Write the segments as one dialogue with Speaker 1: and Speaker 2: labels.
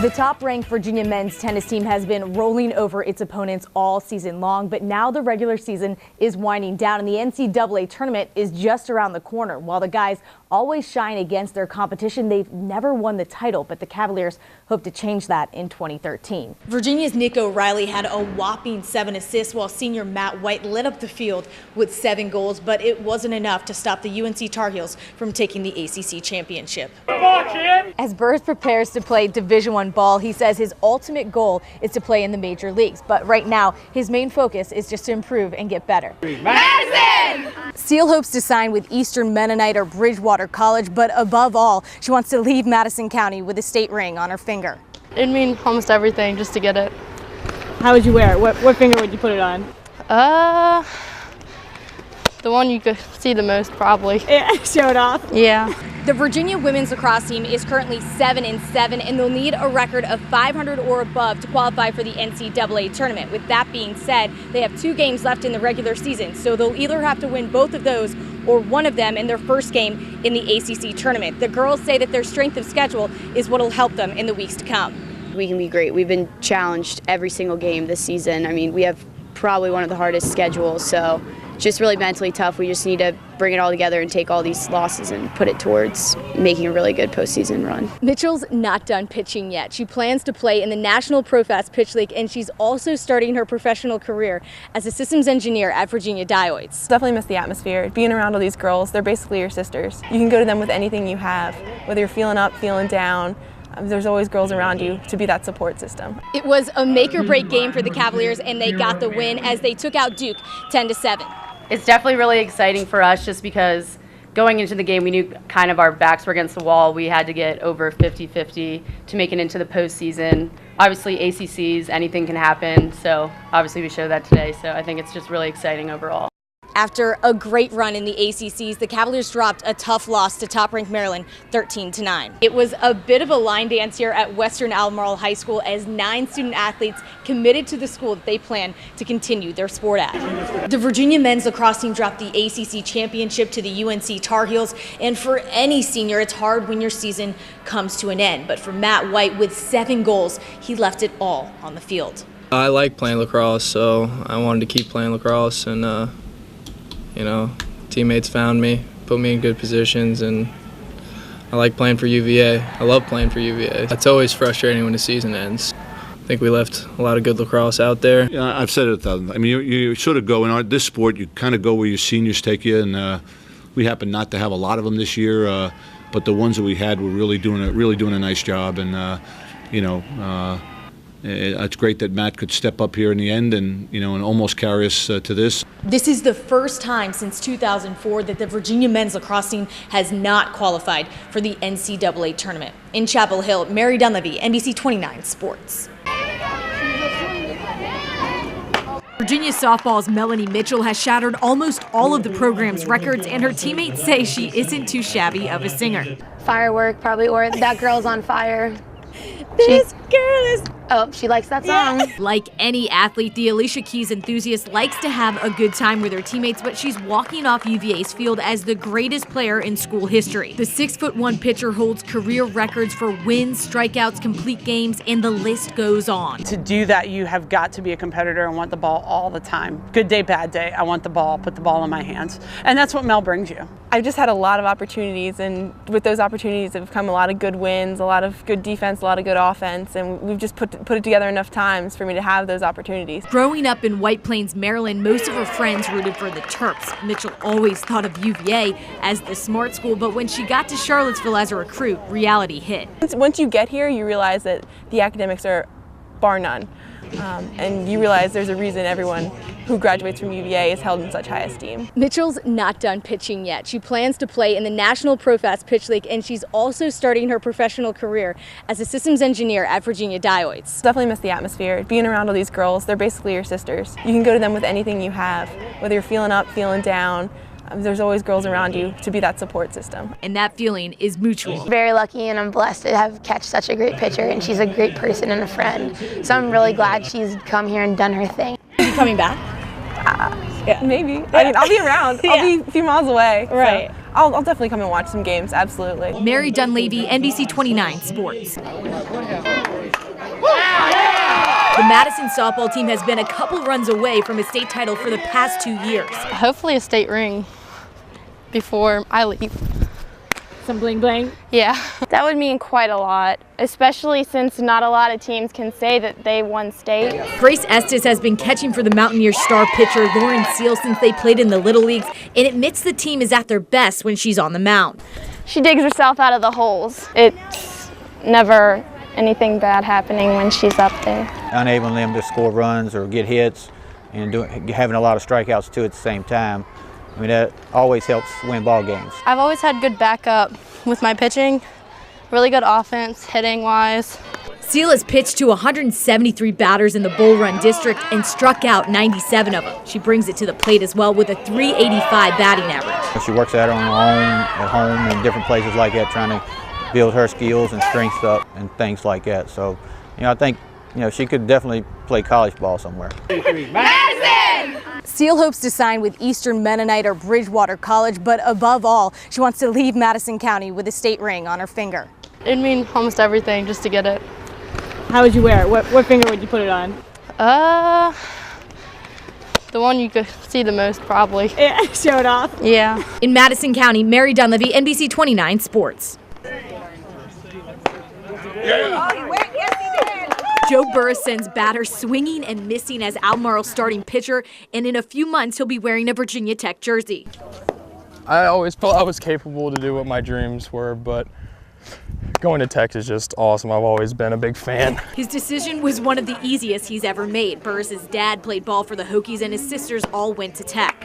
Speaker 1: The top-ranked Virginia men's tennis team has been rolling over its opponents all season long, but now the regular season is winding down and the NCAA tournament is just around the corner. While the guys always shine against their competition, they've never won the title, but the Cavaliers hope to change that in 2013. Virginia's Nick O'Reilly had a whopping 7 assists, while senior Matt White lit up the field with 7 goals, but it wasn't enough to stop the UNC Tar Heels from taking the ACC championship. As Burrs prepares to play Division I ball, he says his ultimate goal is to play in the major leagues. But right now, his main focus is just to improve and get better. Madison! Seal hopes to sign with Eastern Mennonite or Bridgewater College, but above all, she wants to leave Madison County with a state ring on her finger.
Speaker 2: It'd mean almost everything just to get it.
Speaker 3: How would you wear it? What finger would you put it on?
Speaker 2: The one you could see the most, probably.
Speaker 3: Yeah, show it off.
Speaker 2: Yeah.
Speaker 1: The Virginia women's lacrosse team is currently 7-7, and they'll need a record of 500 or above to qualify for the NCAA tournament. With that being said, they have 2 games left in the regular season, so they'll either have to win both of those or one of them in their first game in the ACC tournament. The girls say that their strength of schedule is what will help them in the weeks to come.
Speaker 4: We can be great. We've been challenged every single game this season. I mean, we have probably one of the hardest schedules, so just really mentally tough. We just need to bring it all together and take all these losses and put it towards making a really good postseason run.
Speaker 1: Mitchell's not done pitching yet. She plans to play in the National Pro Fast Pitch League, and she's also starting her professional career as a systems engineer at Virginia Dioids.
Speaker 5: Definitely miss the atmosphere. Being around all these girls, they're basically your sisters. You can go to them with anything you have, whether you're feeling up, feeling down. There's always girls around you to be that support system.
Speaker 1: It was a make-or-break game for the Cavaliers, and they got the win as they took out Duke 10-7.
Speaker 6: It's definitely really exciting for us just because going into the game we knew kind of our backs were against the wall. We had to get over 50-50 to make it into the postseason. Obviously ACCs, anything can happen, so obviously we showed that today, so I think it's just really exciting overall.
Speaker 1: After a great run in the ACCs, the Cavaliers dropped a tough loss to top-ranked Maryland 13-9. It was a bit of a line dance here at Western Albemarle High School as 9 student athletes committed to the school that they plan to continue their sport at. The Virginia men's lacrosse team dropped the ACC championship to the UNC Tar Heels, and for any senior, it's hard when your season comes to an end. But for Matt White, with 7 goals, he left it all on the field.
Speaker 7: I like playing lacrosse, so I wanted to keep playing lacrosse, and you know, teammates found me, put me in good positions, and I like playing for UVA. I love playing for UVA. It's always frustrating when the season ends. I think we left a lot of good lacrosse out there.
Speaker 8: Yeah, I've said it 1,000. I mean, you sort of go in this sport. You kind of go where your seniors take you, and we happen not to have a lot of them this year. But the ones that we had were really doing a nice job, and it's great that Matt could step up here in the end and almost carry us to this.
Speaker 1: This is the first time since 2004 that the Virginia men's lacrosse team has not qualified for the NCAA tournament. In Chapel Hill, Mary Dunleavy, NBC 29 Sports. Virginia softball's Melanie Mitchell has shattered almost all of the program's records, and her teammates say she isn't too shabby of a singer.
Speaker 9: Firework, probably, or That Girl's on Fire.
Speaker 1: This girl is...
Speaker 9: Oh, she likes that song.
Speaker 1: Yeah. Like any athlete, the Alicia Keys enthusiast likes to have a good time with her teammates, but she's walking off UVA's field as the greatest player in school history. The 6'1" pitcher holds career records for wins, strikeouts, complete games, and the list goes on.
Speaker 3: To do that, you have got to be a competitor and want the ball all the time. Good day, bad day, I want the ball, put the ball in my hands. And that's what Mel brings you.
Speaker 5: I've just had a lot of opportunities, and with those opportunities have come a lot of good wins, a lot of good defense, a lot of good offense, and we've just put it together enough times for me to have those opportunities.
Speaker 1: Growing up in White Plains, Maryland, most of her friends rooted for the Terps. Mitchell always thought of UVA as the smart school, but when she got to Charlottesville as a recruit, reality hit.
Speaker 5: Once you get here, you realize that the academics are bar none, and you realize there's a reason everyone who graduates from UVA is held in such high esteem. Mitchell's not done pitching yet. She plans to play in the National Pro Fast Pitch League, and she's also starting her professional career as a systems engineer at Virginia Dioids. Definitely miss the atmosphere. Being around all these girls, they're basically your sisters. You can go to them with anything you have, whether you're feeling up, feeling down. There's always girls around you to be that support system. And that feeling is mutual.
Speaker 9: Very lucky, and I'm blessed to have catch such a great pitcher, and she's a great person and a friend. So I'm really glad she's come here and done her thing.
Speaker 1: Are you coming back?
Speaker 5: Yeah. Maybe. I mean, I'll be around.
Speaker 1: Yeah.
Speaker 5: I'll be a few miles away.
Speaker 1: Right.
Speaker 5: So I'll definitely come and watch some games, absolutely.
Speaker 1: Mary Dunleavy, NBC 29 Sports. The Madison softball team has been a couple runs away from a state title for the past 2 years.
Speaker 2: Hopefully a state ring before I leave.
Speaker 1: Some bling bling?
Speaker 2: Yeah.
Speaker 10: That would mean quite a lot, especially since not a lot of teams can say that they won state.
Speaker 1: Grace Estes has been catching for the Mountaineers star pitcher Lauren Seal since they played in the Little Leagues and admits the team is at their best when she's on the mound.
Speaker 10: She digs herself out of the holes. It's never anything bad happening when she's up there.
Speaker 11: Unable them to score runs or get hits and having a lot of strikeouts too at the same time. I mean, that always helps win ball games.
Speaker 2: I've always had good backup with my pitching, really good offense, hitting wise.
Speaker 1: Seal has pitched to 173 batters in the Bull Run district and struck out 97 of them. She brings it to the plate as well with a .385 batting average.
Speaker 11: She works at her at home and different places like that, trying to build her skills and strengths up and things like that. So, I think, she could definitely play college ball somewhere.
Speaker 1: Seal hopes to sign with Eastern Mennonite or Bridgewater College, but above all, she wants to leave Madison County with a state ring on her finger.
Speaker 2: It'd mean almost everything just to get it.
Speaker 1: How would you wear it? What finger would you put it on?
Speaker 2: The one you could see the most, probably.
Speaker 1: Yeah, show it off.
Speaker 2: Yeah.
Speaker 1: In Madison County, Mary Dunleavy, NBC 29 Sports. Joe Burris sends batters swinging and missing as Albemarle's starting pitcher, and in a few months he'll be wearing a Virginia Tech jersey.
Speaker 12: I always felt I was capable to do what my dreams were, but going to Tech is just awesome. I've always been a big fan.
Speaker 1: His decision was one of the easiest he's ever made. Burris's dad played ball for the Hokies and his sisters all went to Tech.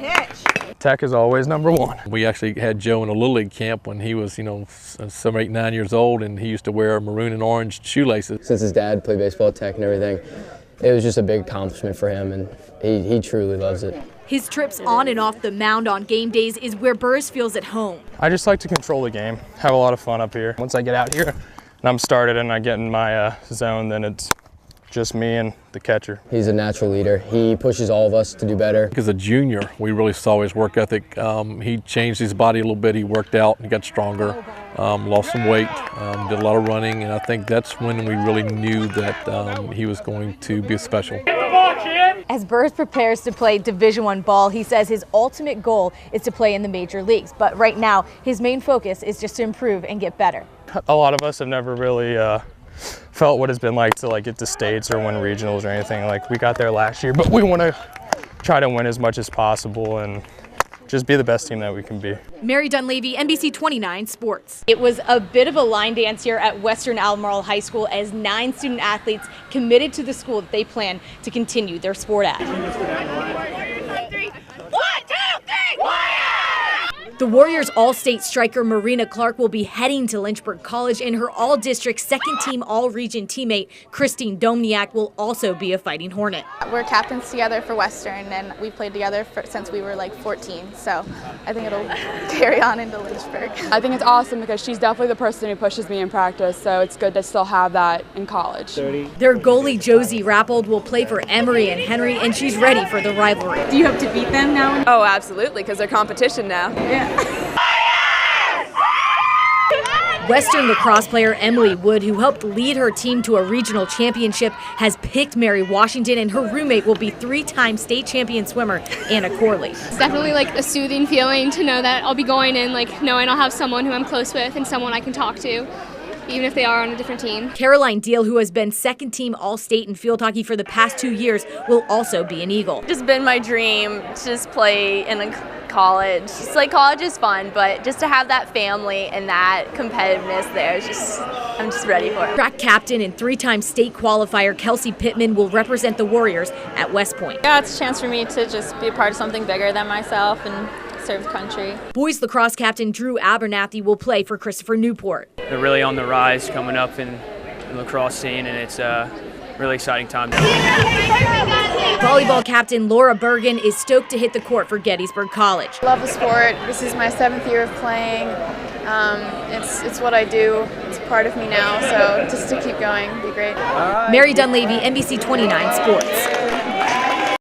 Speaker 12: Tech is always #1.
Speaker 13: We actually had Joe in a Little League camp when he was, 7, 8, 9 years old, and he used to wear maroon and orange shoelaces.
Speaker 14: Since his dad played baseball at Tech and everything, it was just a big accomplishment for him, and he truly loves it.
Speaker 1: His trips on and off the mound on game days is where Burris feels at home.
Speaker 12: I just like to control the game, have a lot of fun up here. Once I get out here and I'm started and I get in my zone, then it's just me and the catcher.
Speaker 14: He's a natural leader. He pushes all of us to do better.
Speaker 13: As a junior, we really saw his work ethic. He changed his body a little bit. He worked out, he got stronger, lost some weight, did a lot of running, and I think that's when we really knew that he was going to be special.
Speaker 1: As Burris prepares to play Division I ball, he says his ultimate goal is to play in the major leagues. But right now, his main focus is just to improve and get better.
Speaker 12: A lot of us have never really felt what it's been like to get to states or win regionals or anything. We got there last year, but we want to try to win as much as possible and just be the best team that we can be.
Speaker 1: Mary Dunleavy, NBC 29 Sports. It was a bit of a line dance here at Western Albemarle High School as 9 student athletes committed to the school that they plan to continue their sport at. 1, 2, 3, The Warriors All-State striker Marina Clark will be heading to Lynchburg College, and her All-District second-team All-Region teammate Christine Domniak will also be a Fighting Hornet.
Speaker 15: We're captains together for Western, and we've played together since we were 14, so I think it'll carry on into Lynchburg.
Speaker 16: I think it's awesome because she's definitely the person who pushes me in practice, so it's good to still have that in college.
Speaker 1: Their goalie Josie Rappold will play for Emory and Henry, and she's ready for the rivalry. Do you hope to beat them now?
Speaker 16: Oh, absolutely, because they're competition now.
Speaker 15: Yeah.
Speaker 1: Western lacrosse player Emily Wood, who helped lead her team to a regional championship, has picked Mary Washington, and her roommate will be 3-time state champion swimmer Anna Corley.
Speaker 17: It's definitely a soothing feeling to know that I'll be going in knowing I'll have someone who I'm close with and someone I can talk to, even if they are on a different team. Caroline
Speaker 1: Deal, who has been second-team All-State in field hockey for the past 2 years, will also be an Eagle.
Speaker 18: It's been my dream to just play in college. It's college is fun, but just to have that family and that competitiveness there, I'm just ready for it.
Speaker 1: Track captain and 3-time state qualifier Kelsey Pittman will represent the Warriors at West Point.
Speaker 19: Yeah, it's a chance for me to just be a part of something bigger than myself and serve the country.
Speaker 1: Boys lacrosse captain Drew Abernathy will play for Christopher Newport.
Speaker 20: They're really on the rise coming up in the lacrosse scene, and it's a really exciting time.
Speaker 1: Volleyball captain Laura Bergen is stoked to hit the court for Gettysburg College.
Speaker 21: Love the sport. This is my 7th year of playing. It's what I do. It's part of me now, so just to keep going would be great.
Speaker 1: Mary Dunleavy, NBC 29 Sports.